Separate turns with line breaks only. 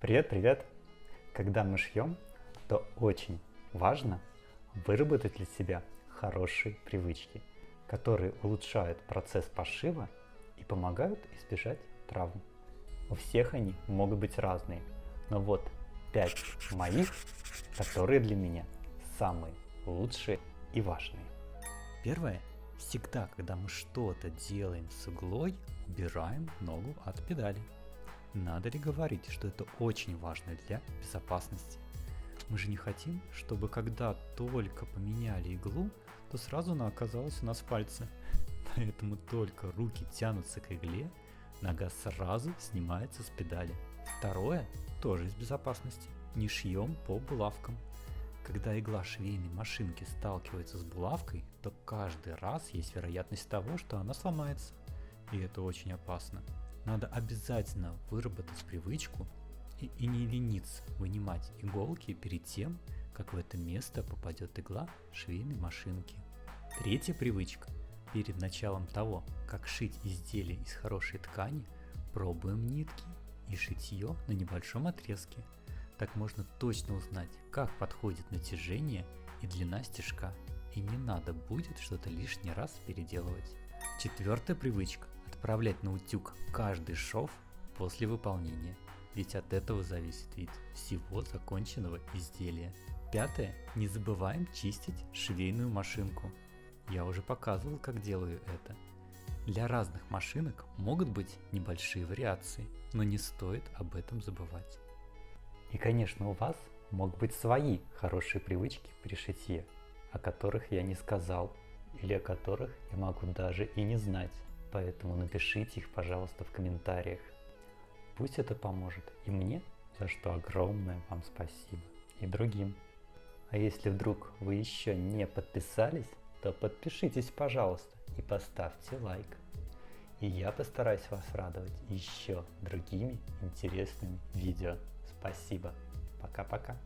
Привет, привет! Когда мы шьем, то очень важно выработать для себя хорошие привычки, которые улучшают процесс пошива и помогают избежать травм. У всех они могут быть разные, но вот 5 моих, которые для меня самые лучшие и важные. Первое. Всегда, когда мы что-то делаем с иглой, убираем ногу от педали. Надо ли говорить, что это очень важно для безопасности? Мы же не хотим, чтобы когда только поменяли иглу, то сразу она оказалась у нас в пальце. Поэтому только руки тянутся к игле, нога сразу снимается с педали. Второе, тоже из безопасности. Не шьем по булавкам. Когда игла швейной машинки сталкивается с булавкой, то каждый раз есть вероятность того, что она сломается. И это очень опасно. Надо обязательно выработать привычку и не лениться вынимать иголки перед тем, как в это место попадет игла швейной машинки. Третья привычка. Перед началом того, как шить изделие из хорошей ткани, пробуем нитки и шитье на небольшом отрезке. Так можно точно узнать, как подходит натяжение и длина стежка, и не надо будет что-то лишний раз переделывать. Четвертая привычка. Отправлять на утюг каждый шов после выполнения, ведь от этого зависит вид всего законченного изделия. Пятое. Не забываем чистить швейную машинку. Я уже показывал, как делаю это. Для разных машинок могут быть небольшие вариации, но не стоит об этом забывать. И, конечно, у вас могут быть свои хорошие привычки при шитье, о которых я не сказал, или о которых я могу даже и не знать. Поэтому напишите их, пожалуйста, в комментариях. Пусть это поможет и мне, за что огромное вам спасибо, и другим. А если вдруг вы еще не подписались, то подпишитесь, пожалуйста, и поставьте лайк. И я постараюсь вас радовать еще другими интересными видео. Спасибо. Пока-пока.